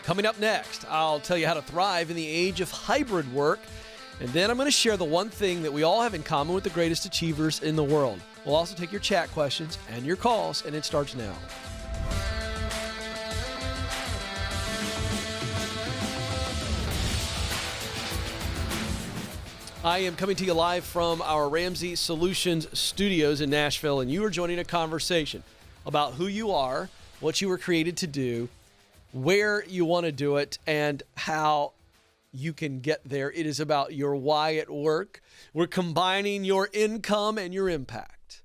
Coming up next, I'll tell you how to thrive in the age of hybrid work. And then I'm going to share the one thing that we all have in common with the greatest achievers in the world. We'll also take your chat questions and your calls, and it starts now. I am coming to you live from our Ramsey Solutions studios in Nashville, and you are joining a conversation about who you are, what you were created to do, where you want to do it, and how you can get there. It is about your why at work. We're combining your income and your impact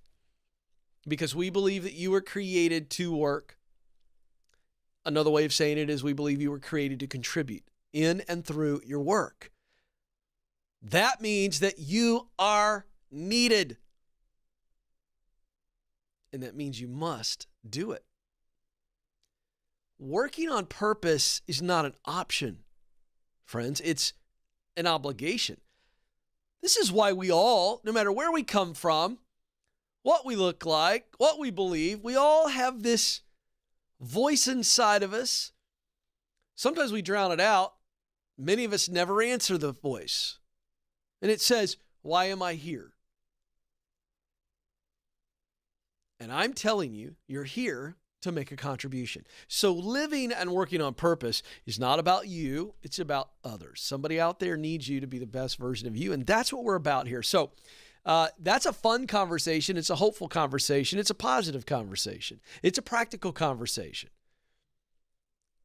because we believe that you were created to work. Another way of saying it is we believe you were created to contribute in and through your work. That means that you are needed. And that means you must do it. Working on purpose is not an option, friends. It's an obligation. This is why we all, no matter where we come from, what we look like, what we believe, we all have this voice inside of us. Sometimes we drown it out. Many of us never answer the voice. And it says, why am I here? And I'm telling you, you're here to make a contribution. So living and working on purpose is not about you. It's about others. Somebody out there needs you to be the best version of you. And that's what we're about here. So that's a fun conversation. It's a hopeful conversation. It's a positive conversation. It's a practical conversation.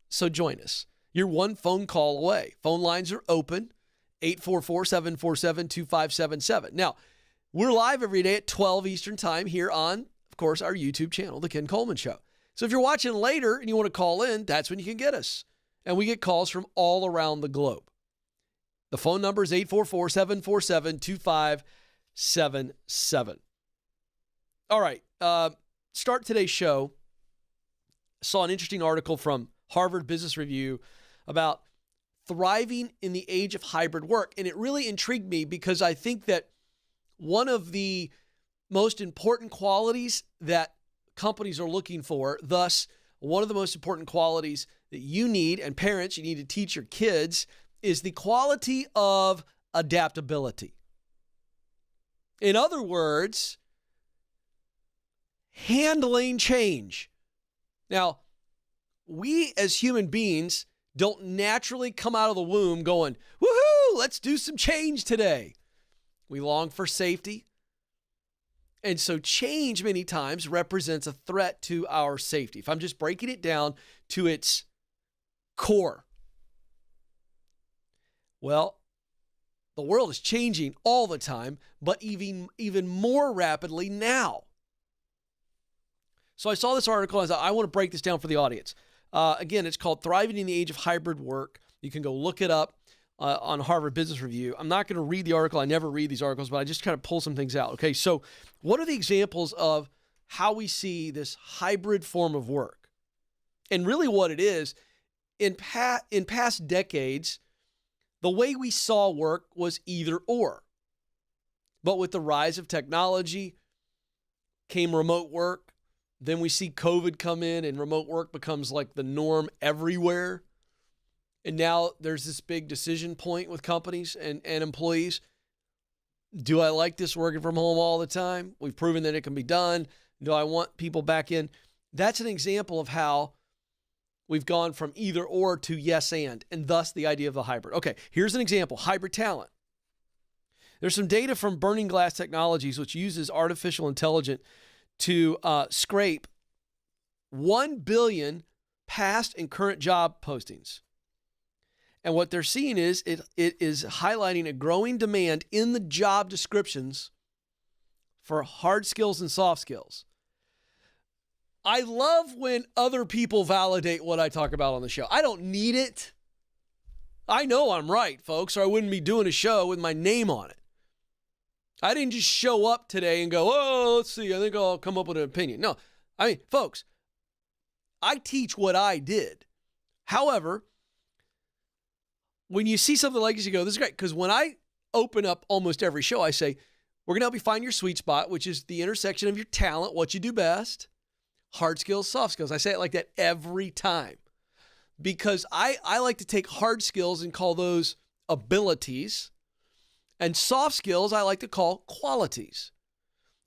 So join us. You're one phone call away. Phone lines are open. 844-747-2577. Now, we're live every day at 12 Eastern Time here on, of course, our YouTube channel, The Ken Coleman Show. So if you're watching later and you want to call in, that's when you can get us. And we get calls from all around the globe. The phone number is 844-747-2577. All right. Start today's show. I saw an interesting article from Harvard Business Review about thriving in the age of hybrid work. And it really intrigued me because I think that one of the most important qualities that companies are looking for, thus one of the most important qualities that you need, and parents, you need to teach your kids, is the quality of adaptability. In other words, handling change. Now, we as human beings don't naturally come out of the womb going, woohoo, let's do some change today. We long for safety. And so change many times represents a threat to our safety. If I'm just breaking it down to its core. Well, the world is changing all the time, but even more rapidly now. So I saw this article and I thought, I want to break this down for the audience. Again, it's called Thriving in the Age of Hybrid Work. You can go look it up on Harvard Business Review. I'm not going to read the article. I never read these articles, but I just kind of pull some things out. Okay, so what are the examples of how we see this hybrid form of work? And really what it is, in past decades, the way we saw work was either or. But with the rise of technology came remote work. Then we see COVID come in and remote work becomes like the norm everywhere. And now there's this big decision point with companies and employees. Do I like this working from home all the time? We've proven that it can be done. Do I want people back in? That's an example of how we've gone from either or to yes and thus the idea of the hybrid. Okay, here's an example, hybrid talent. There's some data from Burning Glass Technologies, which uses artificial intelligence to scrape 1 billion past and current job postings. And what they're seeing is it is highlighting a growing demand in the job descriptions for hard skills and soft skills. I love when other people validate what I talk about on the show. I don't need it. I know I'm right, folks, or I wouldn't be doing a show with my name on it. I didn't just show up today and go, oh, let's see, I think I'll come up with an opinion. No, I mean, folks, I teach what I did. However, when you see something like this, you go, this is great. Because when I open up almost every show, I say, we're going to help you find your sweet spot, which is the intersection of your talent, what you do best, hard skills, soft skills. I say it like that every time. because I like to take hard skills and call those abilities, and soft skills I like to call qualities.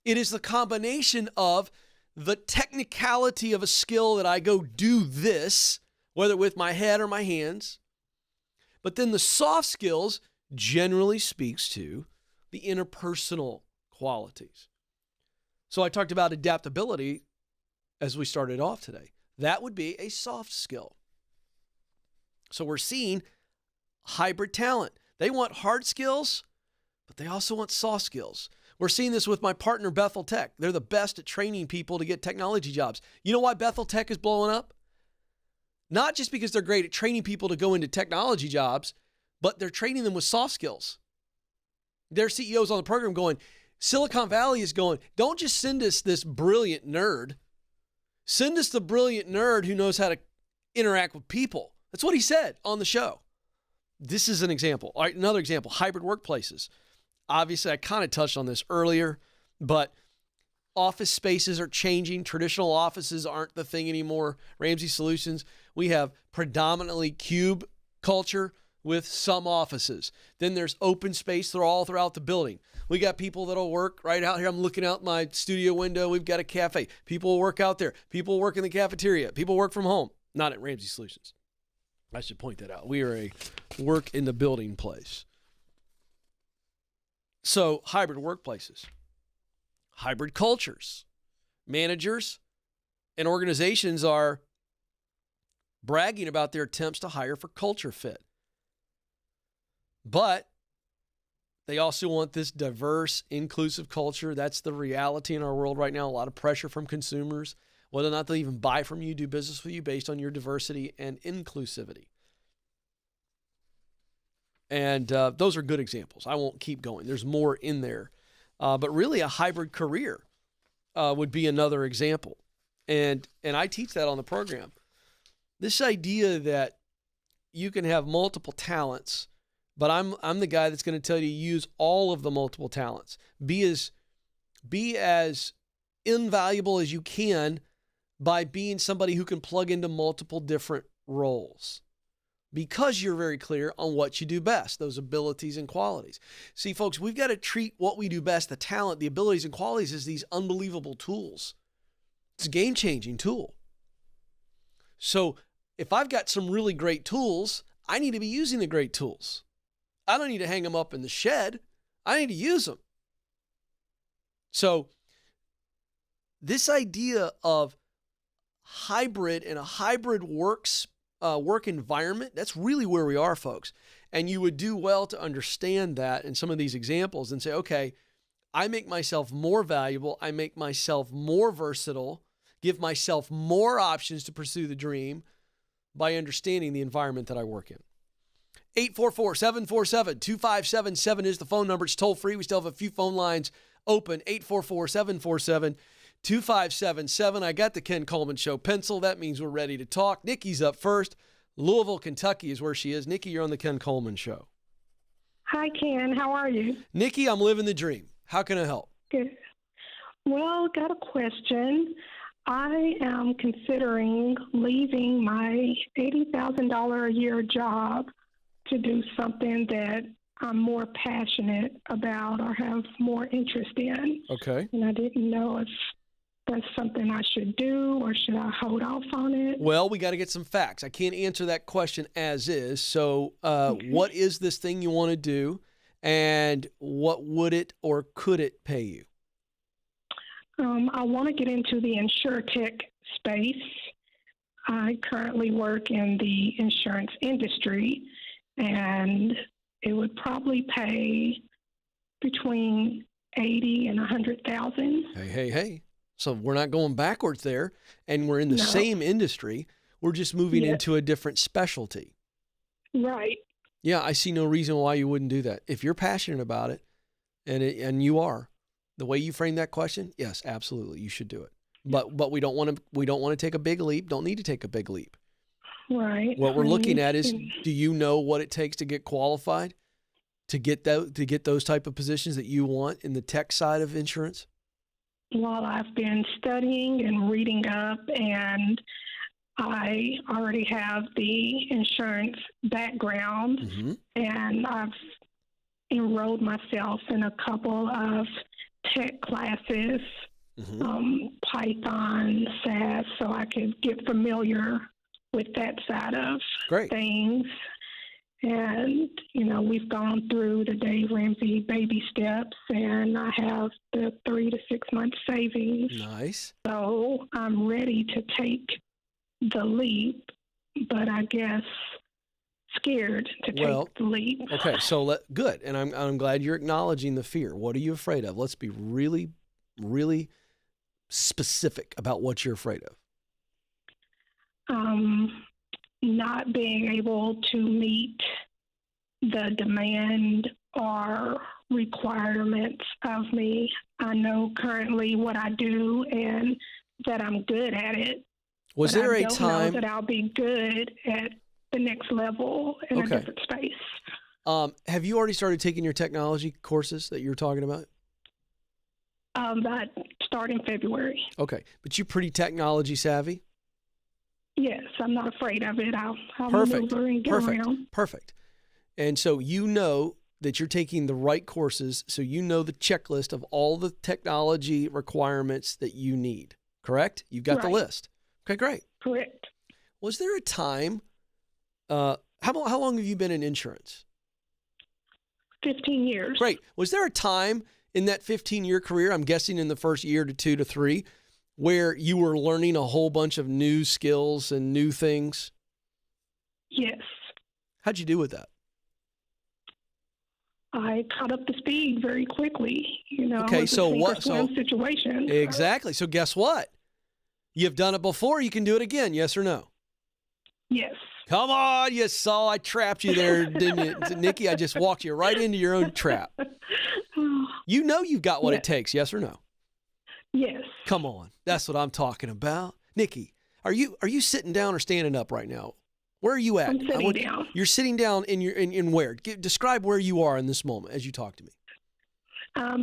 It is the combination of the technicality of a skill that I go do this, whether with my head or my hands, but then the soft skills generally speaks to the interpersonal qualities. So I talked about adaptability as we started off today. That would be a soft skill. So we're seeing hybrid talent. They want hard skills, but they also want soft skills. We're seeing this with my partner, Bethel Tech. They're the best at training people to get technology jobs. You know why Bethel Tech is blowing up? Not just because they're great at training people to go into technology jobs, but they're training them with soft skills. Their CEO's on the program going, Silicon Valley is going, don't just send us this brilliant nerd. Send us the brilliant nerd who knows how to interact with people. That's what he said on the show. This is an example. All right, another example, hybrid workplaces. Obviously, I kind of touched on this earlier, but office spaces are changing. Traditional offices aren't the thing anymore. Ramsey Solutions, we have predominantly cube culture with some offices. Then there's open space all throughout the building. We got people that'll work right out here. I'm looking out my studio window. We've got a cafe. People will work out there. People will work in the cafeteria. People work from home. Not at Ramsey Solutions. I should point that out. We are a work in the building place. So hybrid workplaces, hybrid cultures. Managers and organizations are bragging about their attempts to hire for culture fit. But they also want this diverse, inclusive culture. That's the reality in our world right now. A lot of pressure from consumers, whether or not they'll even buy from you, do business with you based on your diversity and inclusivity. And those are good examples. I won't keep going. There's more in there. But really a hybrid career would be another example. And I teach that on the program. This idea that you can have multiple talents, but I'm the guy that's going to tell you to use all of the multiple talents. Be as invaluable as you can by being somebody who can plug into multiple different roles, because you're very clear on what you do best, those abilities and qualities. See, folks, we've got to treat what we do best, the talent, the abilities and qualities, as these unbelievable tools. It's a game-changing tool. So if I've got some really great tools, I need to be using the great tools. I don't need to hang them up in the shed. I need to use them. So this idea of hybrid and a hybrid work environment, that's really where we are, folks. And you would do well to understand that in some of these examples and say, okay, I make myself more valuable. I make myself more versatile, give myself more options to pursue the dream by understanding the environment that I work in. 844-747-2577 is the phone number. It's toll free. We still have a few phone lines open. 844-747-2577. I got the Ken Coleman Show pencil. That means we're ready to talk. Nikki's up first. Louisville, Kentucky is where she is. Nikki, you're on the Ken Coleman Show. Hi, Ken. How are you? Nikki, I'm living the dream. How can I help? Good. Well, got a question. I am considering leaving my $80,000 a year job to do something that I'm more passionate about or have more interest in. Okay. And I didn't know if that's something I should do or should I hold off on it? Well, we got to get some facts. I can't answer that question as is. So what is this thing you want to do, and what would it or could it pay you? I want to get into the insurtech space. I currently work in the insurance industry, and it would probably pay between $80,000 and $100,000. Hey. So we're not going backwards there, and we're in the same industry. We're just moving into a different specialty. Right. Yeah, I see no reason why you wouldn't do that. If you're passionate about it, and you are, the way you frame that question, yes, absolutely, you should do it. But we don't want to take a big leap. Don't need to take a big leap. Right. What we're looking at is, do you know what it takes to get qualified, to get those type of positions that you want in the tech side of insurance? Well, I've been studying and reading up, and I already have the insurance background, Mm-hmm. and I've enrolled myself in a couple of tech classes, Mm-hmm. Python, SAS, so I could get familiar with that side of Great. things. And, we've gone through the Dave Ramsey baby steps, and I have the 3 to 6 month savings. Nice. So I'm ready to take the leap, but I guess scared to take the leap. Okay, so good. And I'm glad you're acknowledging the fear. What are you afraid of? Let's be really, really specific about what you're afraid of. Not being able to meet the demand or requirements of me. I know currently what I do and that I'm good at it. Was there a I don't time know that I'll be good at the next level in a different space. Have you already started taking your technology courses that you're talking about? That start in February. Okay, but you're pretty technology savvy? Yes, I'm not afraid of it. I'll Perfect. maneuver and get around. Perfect. And so you know that you're taking the right courses, so you know the checklist of all the technology requirements that you need, correct? You've got the list. Okay, great. Correct. Was there a time, how long have you been in insurance? 15 years. Great. Was there a time in that 15-year career, I'm guessing in the first year to 2 to 3, where you were learning a whole bunch of new skills and new things? Yes. How'd you do with that? I caught up to speed very quickly. Okay, so what? Situation. Exactly. So guess what? You've done it before. You can do it again. Yes or no? Yes. Come on, you saw I trapped you there, didn't you, Nikki? I just walked you right into your own trap. You know you've got what it takes. Yes or no? Yes. Come on, that's what I'm talking about, Nikki. Are you sitting down or standing up right now? Where are you at? I'm sitting down. You're sitting down in where? Describe where you are in this moment as you talk to me.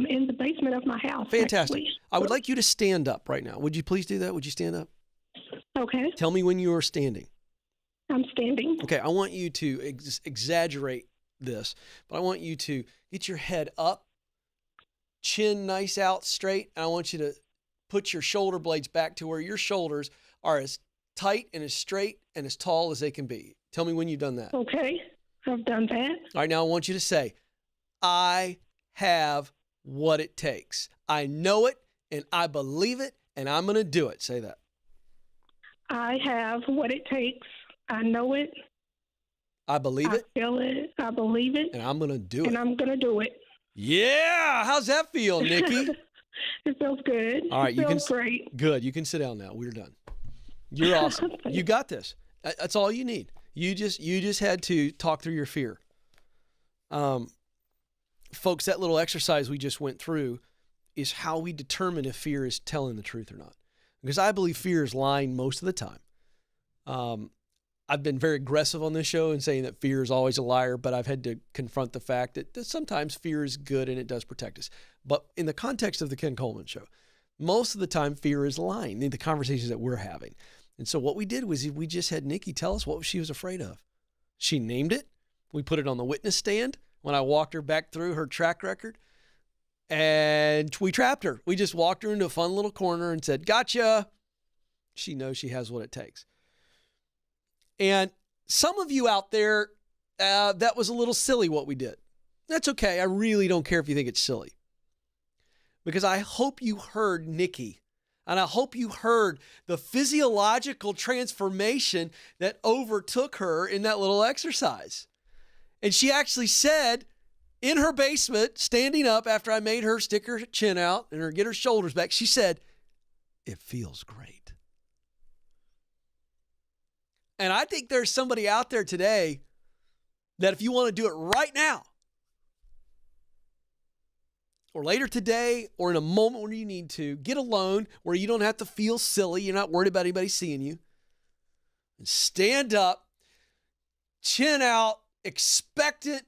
In the basement of my house. Fantastic. Actually. I would like you to stand up right now. Would you please do that? Would you stand up? Okay. Tell me when you are standing. I'm standing. Okay, I want you to exaggerate this, but I want you to get your head up, chin nice out straight, and I want you to put your shoulder blades back to where your shoulders are as tight and as straight and as tall as they can be. Tell me when you've done that. Okay, I've done that. All right, now I want you to say, I have what it takes. I know it, and I believe it, and I'm going to do it. Say that. I have what it takes. I know it. I believe it. I feel it. I believe it. And I'm going to do it. And I'm going to do it. Yeah. How's that feel, Nikki? It feels good. All right. It feels great. Good. You can sit down now. We're done. You're awesome. You got this. That's all you need. You just had to talk through your fear. Folks, that little exercise we just went through is how we determine if fear is telling the truth or not. Because I believe fear is lying most of the time. I've been very aggressive on this show in saying that fear is always a liar, but I've had to confront the fact that sometimes fear is good and it does protect us. But in the context of the Ken Coleman Show, most of the time fear is lying in the conversations that we're having. And so what we did was we just had Nikki tell us what she was afraid of. She named it. We put it on the witness stand when I walked her back through her track record. And we trapped her. We just walked her into a fun little corner and said, gotcha. She knows she has what it takes. And some of you out there, that was a little silly what we did. That's okay. I really don't care if you think it's silly. Because I hope you heard Nikki. And I hope you heard the physiological transformation that overtook her in that little exercise. And she actually said in her basement, standing up after I made her stick her chin out and get her shoulders back, she said, it feels great. And I think there's somebody out there today that if you want to do it right now, or later today, or in a moment when you need to, get alone where you don't have to feel silly. You're not worried about anybody seeing you. And stand up, chin out, expectant.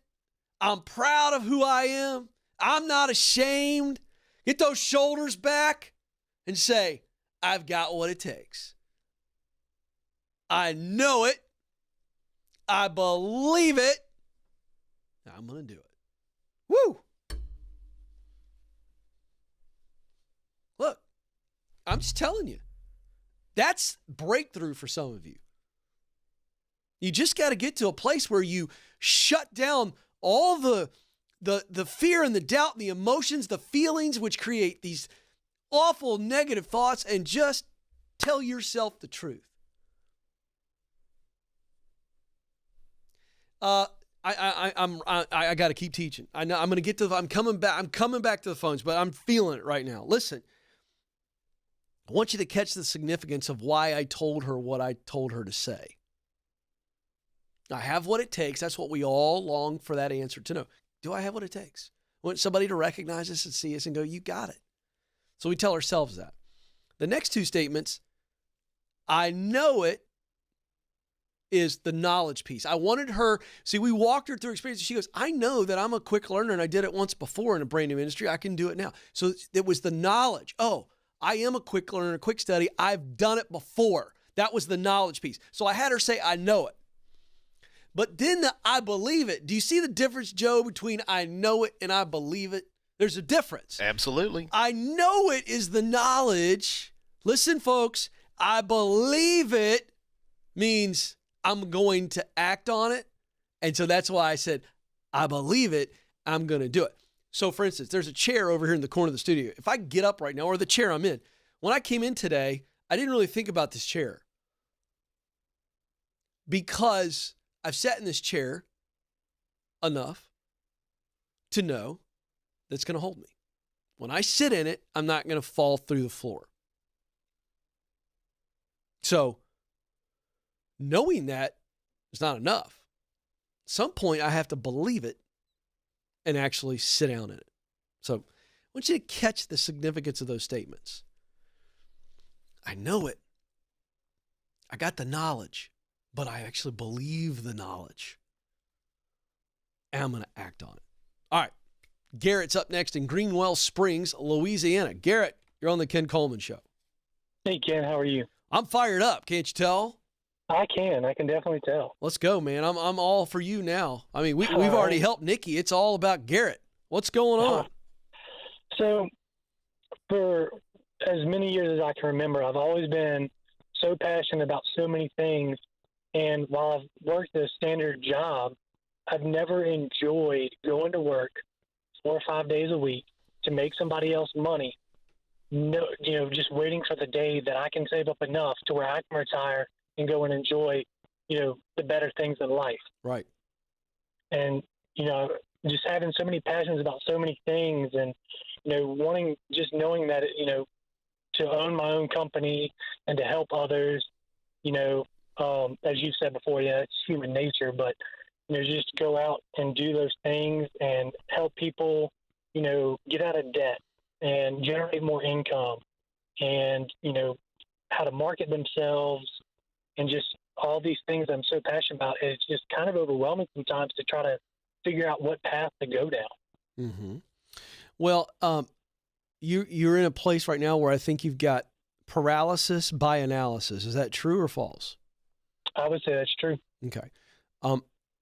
I'm proud of who I am. I'm not ashamed. Get those shoulders back and say, I've got what it takes. I know it. I believe it. I'm going to do it. Woo! Look, I'm just telling you. That's breakthrough for some of you. You just got to get to a place where you shut down all the fear and the doubt, the emotions, the feelings which create these awful negative thoughts, and just tell yourself the truth. I got to keep teaching. I know I'm going to get to. I'm coming back to the phones, but I'm feeling it right now. Listen, I want you to catch the significance of why I told her what I told her to say. I have what it takes. That's what we all long for, that answer to know. Do I have what it takes? I want somebody to recognize us and see us and go, you got it. So we tell ourselves that. The next two statements, I know it, is the knowledge piece. I wanted her, see, we walked her through experience. She goes, I know that I'm a quick learner and I did it once before in a brand new industry. I can do it now. So it was the knowledge. Oh, I am a quick learner, quick study. I've done it before. That was the knowledge piece. So I had her say, I know it. But then the I believe it. Do you see the difference, Joe, between I know it and I believe it? There's a difference. Absolutely. I know it is the knowledge. Listen, folks, I believe it means I'm going to act on it. And so that's why I said, I believe it, I'm going to do it. So for instance, there's a chair over here in the corner of the studio. If I get up right now, or the chair I'm in, when I came in today, I didn't really think about this chair because I've sat in this chair enough to know that it's going to hold me. When I sit in it, I'm not going to fall through the floor. So knowing that is not enough. At some point, I have to believe it and actually sit down in it. So I want you to catch the significance of those statements. I know it. I got the knowledge, but I actually believe the knowledge. And I'm going to act on it. All right. Garrett's up next in Greenwell Springs, Louisiana. Garrett, you're on the Ken Coleman Show. Hey, Ken, how are you? I'm fired up. Can't you tell? I can definitely tell. Let's go, man. I'm all for you now. I mean, we've already helped Nikki. It's all about Garrett. What's going on? So for as many years as I can remember, I've always been so passionate about so many things. And while I've worked a standard job, I've never enjoyed going to work 4 or 5 days a week to make somebody else money. No, just waiting for the day that I can save up enough to where I can retire and go and enjoy, the better things in life. Right. And, just having so many passions about so many things and, knowing that, to own my own company and to help others, as you said before, it's human nature, but, just go out and do those things and help people, get out of debt and generate more income and, how to market themselves and just all these things I'm so passionate about. It's just kind of overwhelming sometimes to try to figure out what path to go down. Mm-hmm. Well, you're in a place right now where I think you've got paralysis by analysis. Is that true or false? I would say that's true. Okay.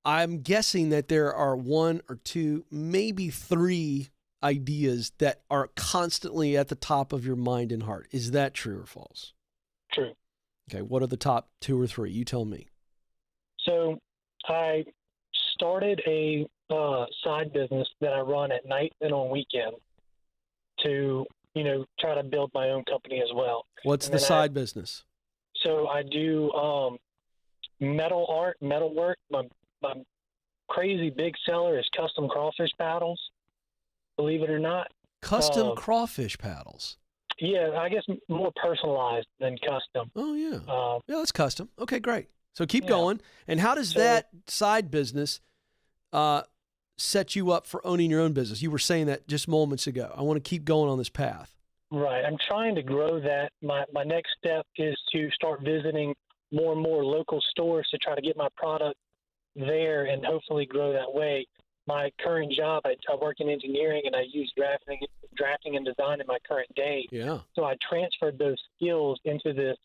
I'm guessing that there are 1 or 2, maybe 3 ideas that are constantly at the top of your mind and heart. Is that true or false? True. Okay. What are the top 2 or 3? You tell me. So I started a side business that I run at night and on weekends to, try to build my own company as well. What's the side business? So I do metal art, metal work. My crazy big seller is custom crawfish paddles, believe it or not. Custom crawfish paddles? Yeah, I guess more personalized than custom. Oh, yeah. Yeah, that's custom. Okay, great. So keep going. And how does that side business set you up for owning your own business? You were saying that just moments ago. I want to keep going on this path. Right. I'm trying to grow that. My next step is to start visiting more and more local stores to try to get my product there and hopefully grow that way. My current job, I work in engineering and I use drafting and design in my current day. Yeah. So I transferred those skills into this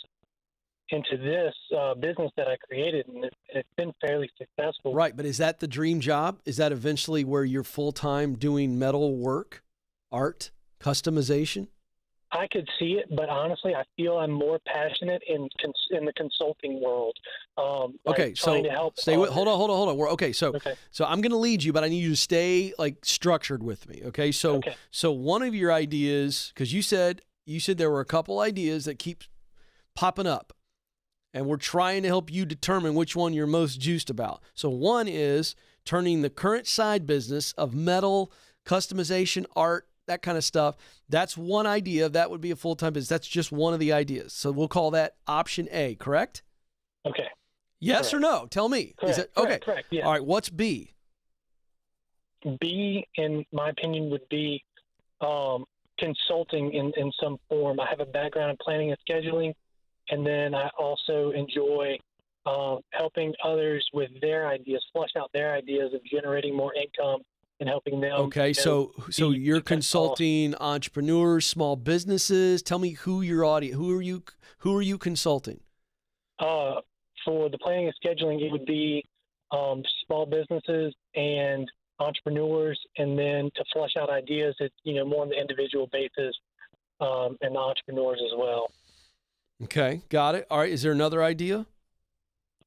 into this business that I created, and it's been fairly successful. Right, but is that the dream job? Is that eventually where you're full-time doing metal work, art, customization? I could see it, but honestly, I feel I'm more passionate in the consulting world. Okay, trying to help stay with. others. Hold on. So I'm going to lead you, but I need you to stay like structured with me. Okay, so one of your ideas, because you said there were a couple ideas that keep popping up, and we're trying to help you determine which one you're most juiced about. So one is turning the current side business of metal customization, art, that kind of stuff. That's one idea. That would be a full-time business. That's just one of the ideas. So we'll call that option A, correct? Okay. Yes Correct. or no? Tell me. Correct. Is it okay? Correct. Yeah. All right. What's B? B, in my opinion, would be consulting in some form. I have a background in planning and scheduling, and then I also enjoy helping others with their ideas, flush out their ideas of generating more income and helping them. Okay, so you're consulting entrepreneurs, small businesses. Tell me who your audience. Who are you consulting? For the planning and scheduling, it would be small businesses and entrepreneurs, and then to flush out ideas, it's more on the individual basis, and the entrepreneurs as well. Okay, got it. All right, is there another idea?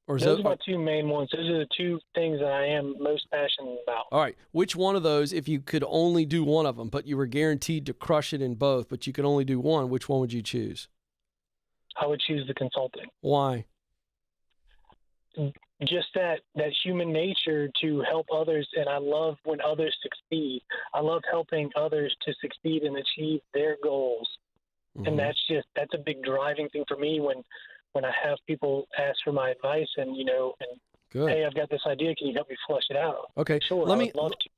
Or is Those are my two main ones. Those are the two things that I am most passionate about. All right. Which one of those, if you could only do one of them, but you were guaranteed to crush it in both, but you could only do one, which one would you choose? I would choose the consulting. Why? Just that human nature to help others, and I love when others succeed. I love helping others to succeed and achieve their goals. Mm-hmm. And that's a big driving thing for me when I have people ask for my advice and Good. Hey, I've got this idea. Can you help me flush it out? Okay. Sure.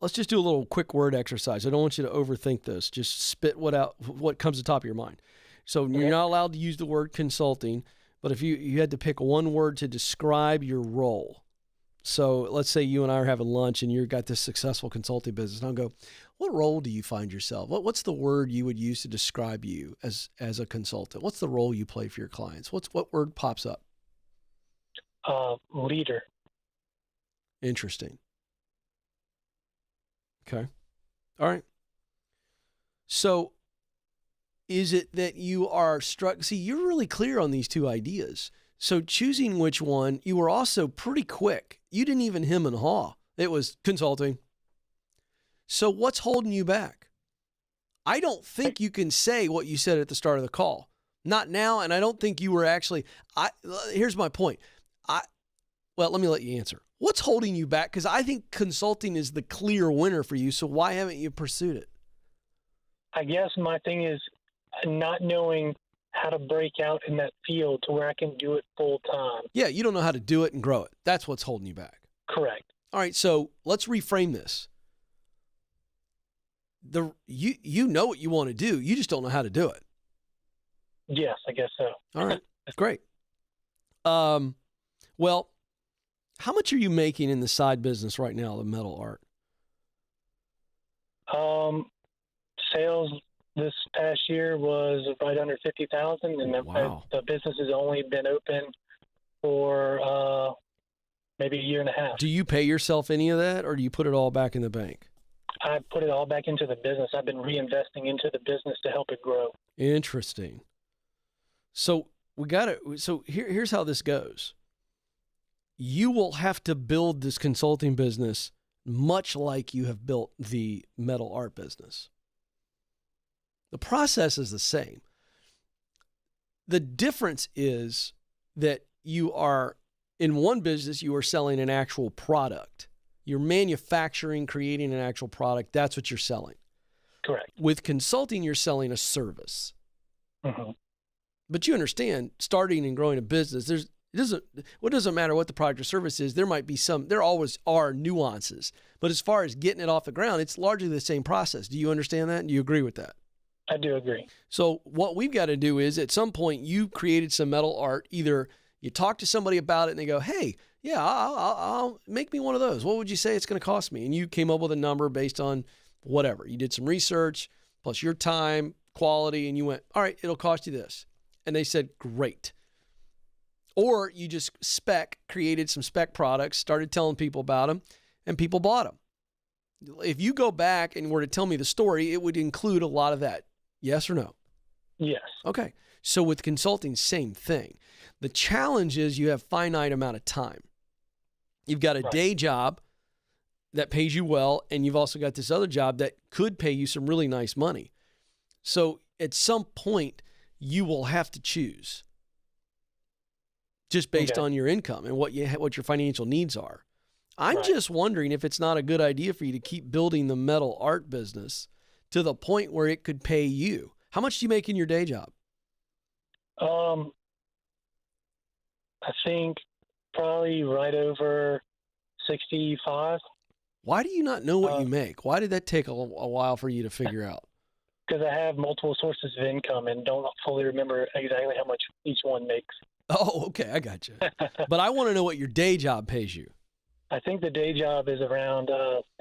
Let's just do a little quick word exercise. I don't want you to overthink this. Just spit what comes to the top of your mind. So You're not allowed to use the word consulting, but if you had to pick one word to describe your role. So let's say you and I are having lunch and you've got this successful consulting business, and I'll go, what role do you find yourself? What's the word you would use to describe you as a consultant? What's the role you play for your clients? What word pops up? Leader. Interesting. Okay. All right. So is it that you are struck? See, you're really clear on these two ideas. So choosing which one, you were also pretty quick. You didn't even hem and haw. It was consulting. So what's holding you back? I don't think you can say what you said at the start of the call. Not now, and I don't think you were actually. Here's my point. Well, let me let you answer. What's holding you back? Because I think consulting is the clear winner for you, so why haven't you pursued it? I guess my thing is not knowing how to break out in that field to where I can do it full time. Yeah, you don't know how to do it and grow it. That's what's holding you back. Correct. All right, so let's reframe this. You know what you want to do. You just don't know how to do it. Yes, I guess so. All right, that's great. Well, how much are you making in the side business right now, the metal art? Sales this past year was right under 50,000, and the business has only been open for maybe a year and a half. Do you pay yourself any of that, or do you put it all back in the bank? I put it all back into the business. I've been reinvesting into the business to help it grow. Interesting. So here's how this goes. You will have to build this consulting business much like you have built the metal art business. The process is the same. The difference is that you are, in one business, you are selling an actual product. You're manufacturing, creating an actual product. That's what you're selling. Correct. With consulting, you're selling a service. Mm-hmm. But you understand, starting and growing a business, it doesn't matter what the product or service is. There always are nuances. But as far as getting it off the ground, it's largely the same process. Do you understand that? And do you agree with that? I do agree. So what we've got to do is, at some point, you created some metal art. Either you talk to somebody about it and they go, hey, yeah, I'll make me one of those. What would you say it's going to cost me? And you came up with a number based on whatever. You did some research, plus your time, quality, and you went, all right, it'll cost you this. And they said, great. Or you just created some spec products, started telling people about them, and people bought them. If you go back and were to tell me the story, it would include a lot of that. Yes or no? Yes. Okay. So with consulting, same thing. The challenge is you have finite amount of time. You've got a day job that pays you well, and you've also got this other job that could pay you some really nice money. So at some point, you will have to choose just based on your income and what your financial needs are. I'm just wondering if it's not a good idea for you to keep building the metal art business to the point where it could pay you. How much do you make in your day job? I think probably right over 65. Why do you not know what you make? Why did that take a while for you to figure out? Because I have multiple sources of income and don't fully remember exactly how much each one makes. Oh, okay. I got you. But I want to know what your day job pays you. I think the day job is around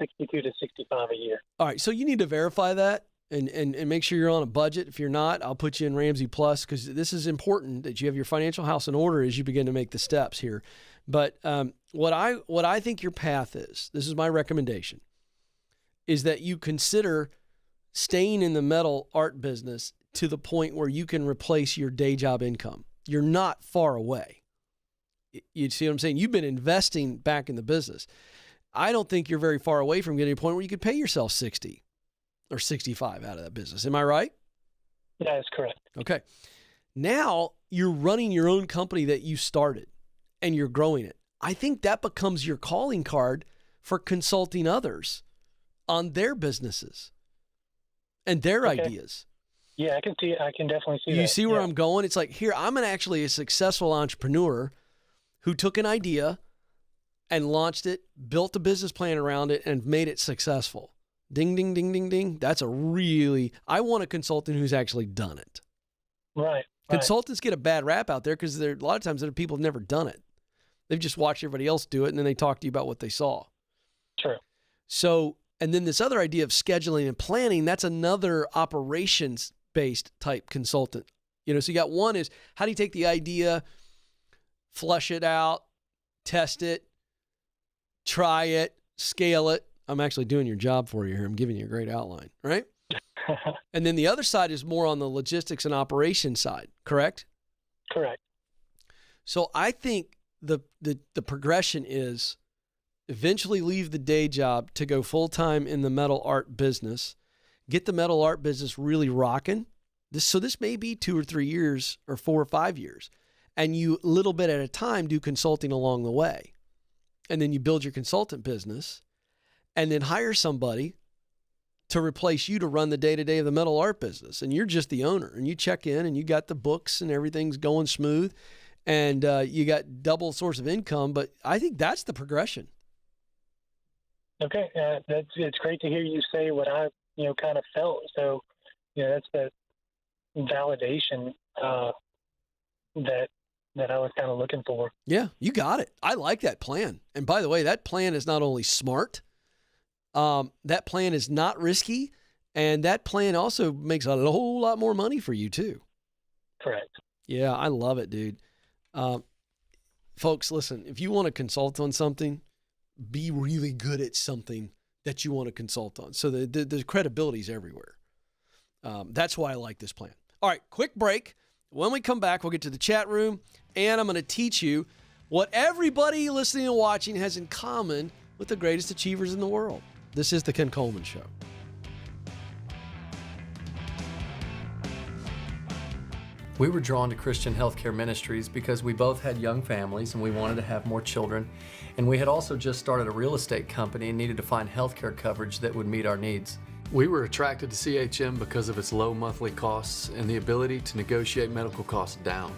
62 to 65 a year. All right. So you need to verify that and make sure you're on a budget. If you're not, I'll put you in Ramsey Plus, because this is important that you have your financial house in order as you begin to make the steps here. But what I think your path is, this is my recommendation, is that you consider staying in the metal art business to the point where you can replace your day job income. You're not far away. You see what I'm saying? You've been investing back in the business. I don't think you're very far away from getting to a point where you could pay yourself 60 or 65 out of that business. Am I right? That is correct. Okay. Now you're running your own company that you started and you're growing it. I think that becomes your calling card for consulting others on their businesses and their ideas. Yeah, I can definitely see that. You see where I'm going? It's like, here, I'm actually a successful entrepreneur who took an idea and launched it, built a business plan around it, and made it successful. Ding, ding, ding, ding, ding. I want a consultant who's actually done it. Right. Consultants get a bad rap out there because a lot of times there are people who've never done it. They've just watched everybody else do it, and then they talk to you about what they saw. True. So, and then this other idea of scheduling and planning, that's another operations-based type consultant. So you got one is, how do you take the idea, flush it out, test it, try it, scale it. I'm actually doing your job for you here. I'm giving you a great outline, right? And then the other side is more on the logistics and operations side, correct? Correct. So I think the progression is eventually leave the day job to go full-time in the metal art business, get the metal art business really rocking. This may be 2 or 3 years or 4 or 5 years. And you, little bit at a time, do consulting along the way. And then you build your consultant business and then hire somebody to replace you to run the day-to-day of the metal art business. And you're just the owner, and you check in and you got the books and everything's going smooth and you got double source of income. But I think that's the progression. Okay. It's great to hear you say what I, kind of felt. So, that's the validation that I was kind of looking for. Yeah, you got it. I like that plan. And by the way, that plan is not only smart, that plan is not risky, and that plan also makes a whole lot more money for you too. Correct. Yeah, I love it, dude. Folks, listen, if you want to consult on something, be really good at something that you want to consult on. So the credibility is everywhere. That's why I like this plan. All right, quick break. When we come back, we'll get to the chat room, and I'm going to teach you what everybody listening and watching has in common with the greatest achievers in the world. This is the Ken Coleman Show. We were drawn to Christian Healthcare Ministries because we both had young families and we wanted to have more children. And we had also just started a real estate company and needed to find healthcare coverage that would meet our needs. We were attracted to CHM because of its low monthly costs and the ability to negotiate medical costs down.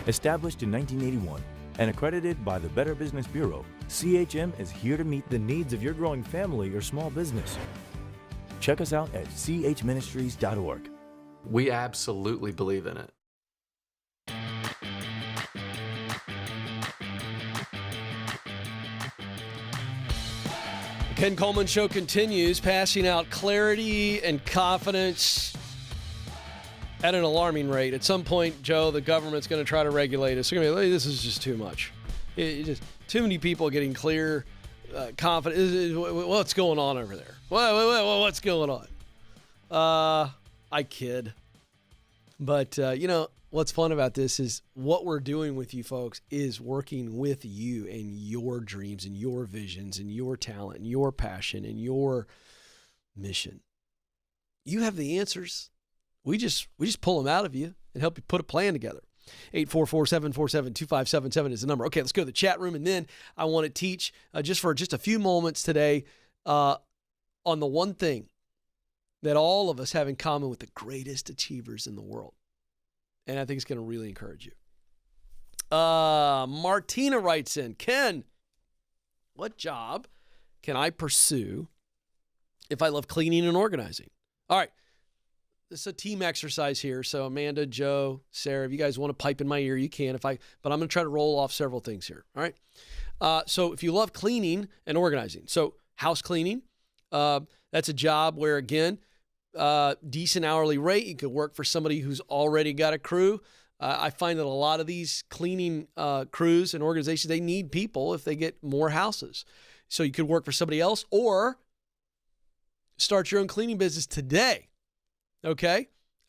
Established in 1981 and accredited by the Better Business Bureau, CHM is here to meet the needs of your growing family or small business. Check us out at chministries.org. We absolutely believe in it. Ken Coleman Show continues, passing out clarity and confidence at an alarming rate. At some point, Joe, the government's going to try to regulate us. They're going to be like, this is just too much. It just too many people getting clear, confident. What's going on over there? What's going on? I kid. But, what's fun about this is what we're doing with you folks is working with you and your dreams and your visions and your talent and your passion and your mission. You have the answers. We just pull them out of you and help you put a plan together. 844-747-2577 is the number. Okay, let's go to the chat room, and then I want to teach just for a few moments today on the one thing that all of us have in common with the greatest achievers in the world. And I think it's going to really encourage you. Martina writes in, Ken, what job can I pursue if I love cleaning and organizing? All right. This is a team exercise here. So Amanda, Joe, Sarah, if you guys want to pipe in my ear, you can. But I'm going to try to roll off several things here. All right. So if you love cleaning and organizing, so house cleaning, that's a job where, again, decent hourly rate. You could work for somebody who's already got a crew. I find that a lot of these cleaning crews and organizations, they need people if they get more houses. So you could work for somebody else or start your own cleaning business today. Okay?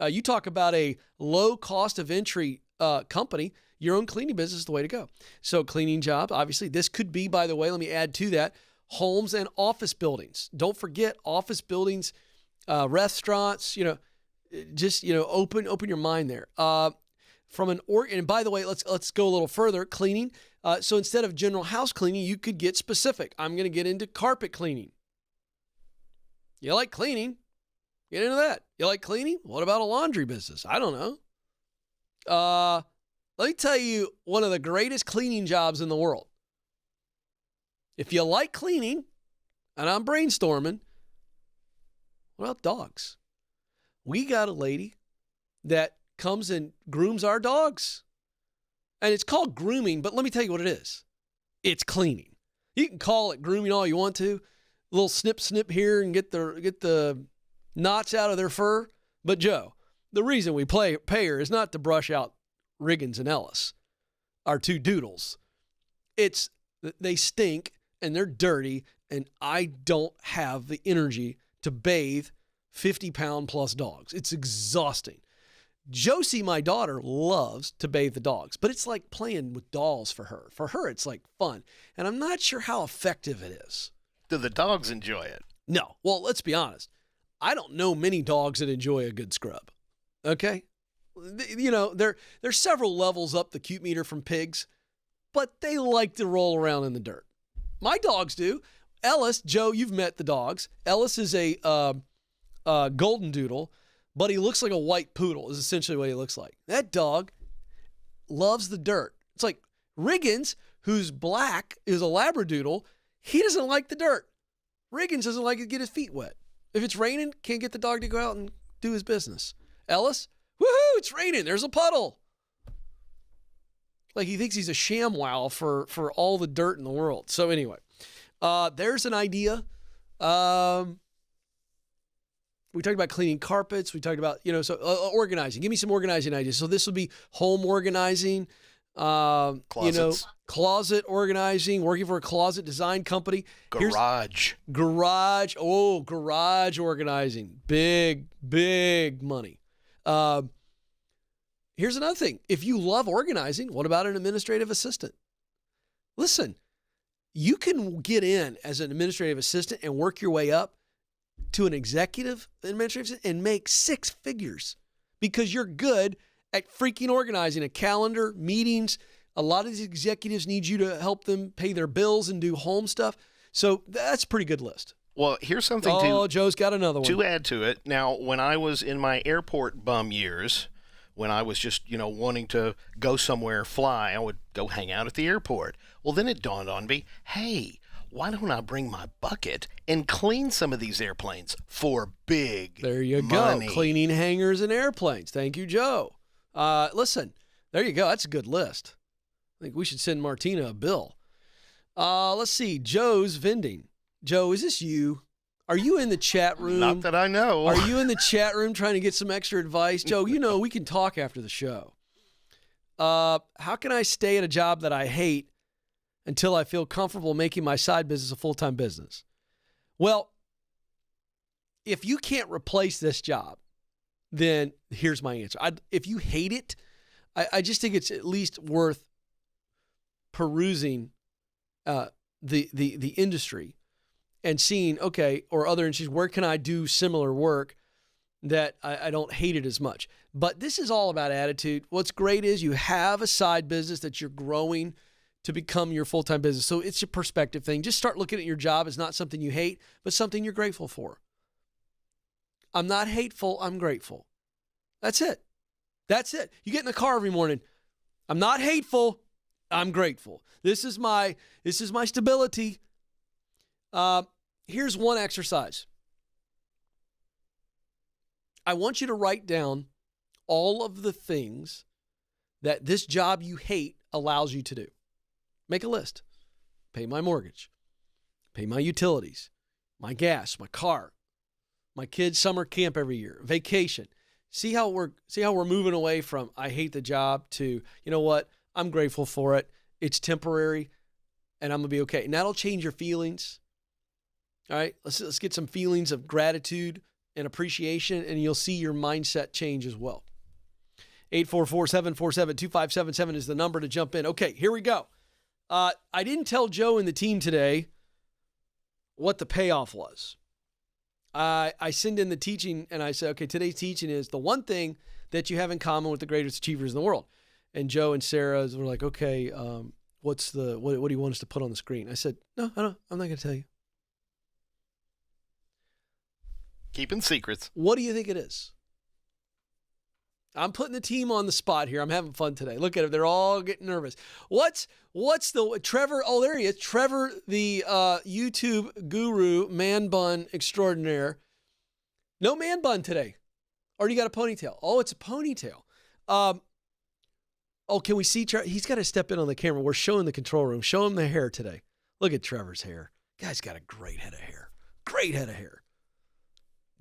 You talk about a low cost of entry company, your own cleaning business is the way to go. So cleaning job, obviously, this could be, by the way, let me add to that, homes and office buildings. Don't forget office buildings, restaurants, open your mind there. And by the way, let's go a little further. Cleaning. So instead of general house cleaning, you could get specific. I'm going to get into carpet cleaning. You like cleaning? Get into that. You like cleaning? What about a laundry business? I don't know. Let me tell you one of the greatest cleaning jobs in the world. If you like cleaning, and I'm brainstorming, what about dogs? We got a lady that comes and grooms our dogs. And it's called grooming, but let me tell you what it is. It's cleaning. You can call it grooming all you want to. A little snip here and get the knots out of their fur. But Joe, the reason we pay her is not to brush out Riggins and Ellis, our two doodles. It's they stink and they're dirty, and I don't have the energy to bathe 50-pound plus dogs. It's exhausting. Josie, my daughter, loves to bathe the dogs, but it's like playing with dolls for her. For her, it's like fun, and I'm not sure how effective it is. Do the dogs enjoy it? No. Well, let's be honest. I don't know many dogs that enjoy a good scrub. Okay? There's several levels up the cute meter from pigs, but they like to roll around in the dirt. My dogs do. Ellis, Joe, you've met the dogs. Ellis is a golden doodle, but he looks like a white poodle is essentially what he looks like. That dog loves the dirt. It's like Riggins, who's black, is a Labradoodle. He doesn't like the dirt. Riggins doesn't like to get his feet wet. If it's raining, can't get the dog to go out and do his business. Ellis, woohoo, it's raining. There's a puddle. Like he thinks he's a ShamWow for all the dirt in the world. So anyway, there's an idea. We talked about cleaning carpets. We talked about, organizing. Give me some organizing ideas. So this will be home organizing, Closets. Closet organizing, working for a closet design company. Garage. Garage organizing. Big money. Here's another thing. If you love organizing, what about an administrative assistant? Listen, you can get in as an administrative assistant and work your way up to an executive administrative assistant and make six figures because you're good at freaking organizing a calendar, meetings. A lot of these executives need you to help them pay their bills and do home stuff. So that's a pretty good list. Well, here's something Joe's got another one. To add to it. Now, when I was in my airport bum years, when I was just, wanting to go somewhere, fly, I would go hang out at the airport. Well, then it dawned on me, hey, why don't I bring my bucket and clean some of these airplanes for big There you money. go. Cleaning hangars and airplanes. Thank you, Joe. Listen, there you go. That's a good list. I think we should send Martina a bill. Let's see. Joe's vending. Joe, is this you? Are you in the chat room? Not that I know. Are you in the chat room trying to get some extra advice? Joe, we can talk after the show. How can I stay at a job that I hate until I feel comfortable making my side business a full-time business? Well, if you can't replace this job, then here's my answer. If you hate it, I just think it's at least worth perusing the industry and seeing, okay, or other industries, where can I do similar work that I don't hate it as much. But this is all about attitude. What's great is you have a side business that you're growing to become your full-time business. So it's a perspective thing. Just start looking at your job as not something you hate, but something you're grateful for. I'm not hateful, I'm grateful. That's it. That's it. You get in the car every morning. I'm not hateful, I'm grateful. This is my stability. Here's one exercise. I want you to write down all of the things that this job you hate allows you to do. Make a list. Pay my mortgage. Pay my utilities. My gas, my car. My kids' summer camp every year. Vacation. See how we're moving away from I hate the job to, you know what? I'm grateful for it. It's temporary and I'm going to be okay. And that'll change your feelings. All right? Let's get some feelings of gratitude and appreciation, and you'll see your mindset change as well. 844-747-2577 is the number to jump in. Okay, here we go. I didn't tell Joe and the team today what the payoff was. I send in the teaching, and I said, okay, today's teaching is the one thing that you have in common with the greatest achievers in the world. And Joe and Sarah were like, okay, what do you want us to put on the screen? I said, no, I'm not going to tell you. Keeping secrets. What do you think it is? I'm putting the team on the spot here. I'm having fun today. Look at it. They're all getting nervous. What's the Trevor? Oh, there he is. Trevor, the YouTube guru, man bun extraordinaire. No man bun today. Or you got a ponytail? Oh, it's a ponytail. Oh, can we see Trevor? He's got to step in on the camera. We're showing the control room. Show him the hair today. Look at Trevor's hair. Guy's got a great head of hair. Great head of hair.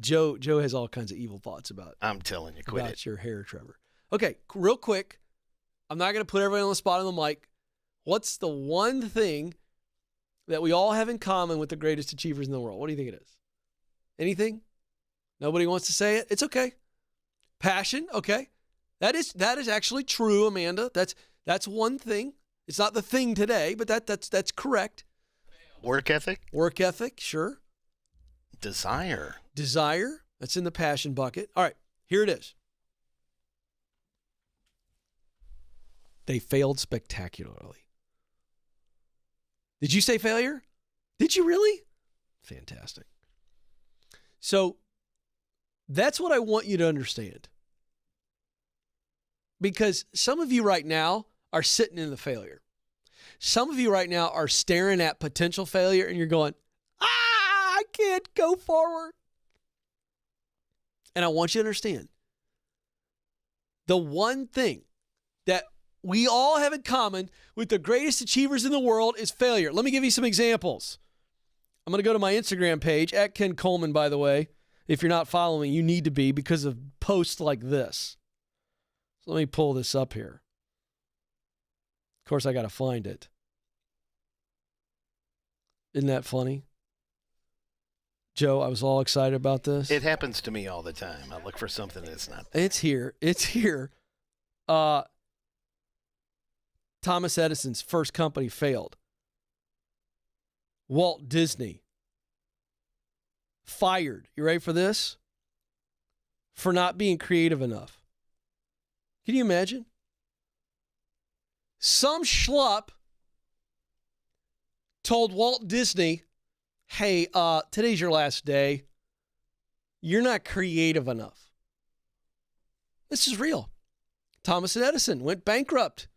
Joe has all kinds of evil thoughts about. I'm telling you, quit about it. Your hair, Trevor. Okay, real quick. I'm not going to put everybody on the spot on the mic. What's the one thing that we all have in common with the greatest achievers in the world? What do you think it is? Anything? Nobody wants to say it? It's okay. Passion, okay. That is actually true, Amanda. That's one thing. It's not the thing today, but that's correct. Work ethic? Work ethic, sure. Desire, that's in the passion bucket. All right, here it is. They failed spectacularly. Did you say failure? Did you really? Fantastic. So that's what I want you to understand. Because some of you right now are sitting in the failure. Some of you right now are staring at potential failure and you're going, I can't go forward. And I want you to understand, the one thing that we all have in common with the greatest achievers in the world is failure. Let me give you some examples. I'm going to go to my Instagram page, at Ken Coleman, by the way. If you're not following, you need to be because of posts like this. So let me pull this up here. Of course, I got to find it. Isn't that funny? Joe, I was all excited about this. It happens to me all the time. I look for something that's not there. It's here. It's here. Thomas Edison's first company failed. Walt Disney fired. You ready for this? For not being creative enough. Can you imagine? Some schlup told Walt Disney, hey, today's your last day. You're not creative enough. This is real. Thomas Edison went bankrupt.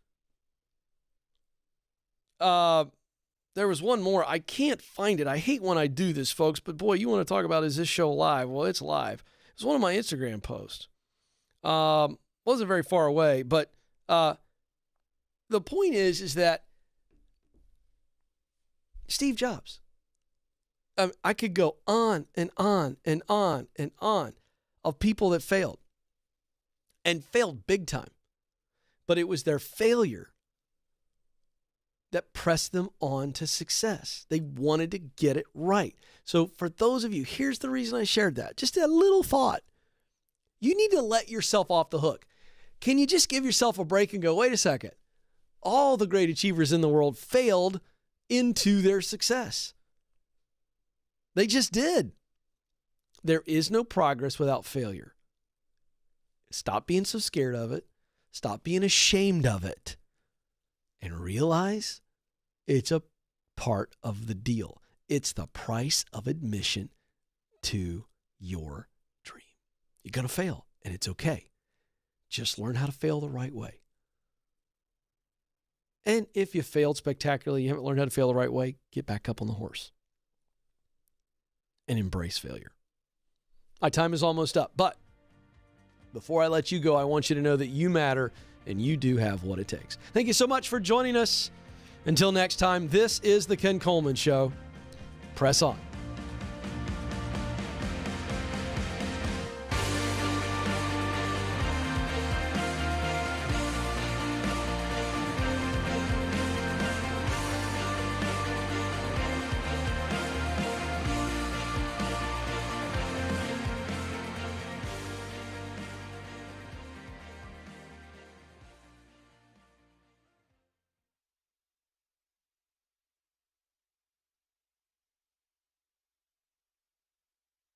There was one more. I can't find it. I hate when I do this, folks, but boy, you want to talk about, is this show live? Well, it's live. It's one of my Instagram posts. Wasn't very far away, but the point is that Steve Jobs, I could go on and on and on and on of people that failed and failed big time. But it was their failure that pressed them on to success. They wanted to get it right. So for those of you, here's the reason I shared that. Just a little thought. You need to let yourself off the hook. Can you just give yourself a break and go, wait a second. All the great achievers in the world failed into their success. They just did. There is no progress without failure. Stop being so scared of it. Stop being ashamed of it. And realize it's a part of the deal. It's the price of admission to your dream. You're going to fail, and it's okay. Just learn how to fail the right way. And if you failed spectacularly, you haven't learned how to fail the right way, get back up on the horse and embrace failure. My time is almost up, but before I let you go, I want you to know that you matter and you do have what it takes. Thank you so much for joining us. Until next time, this is the Ken Coleman Show. Press on.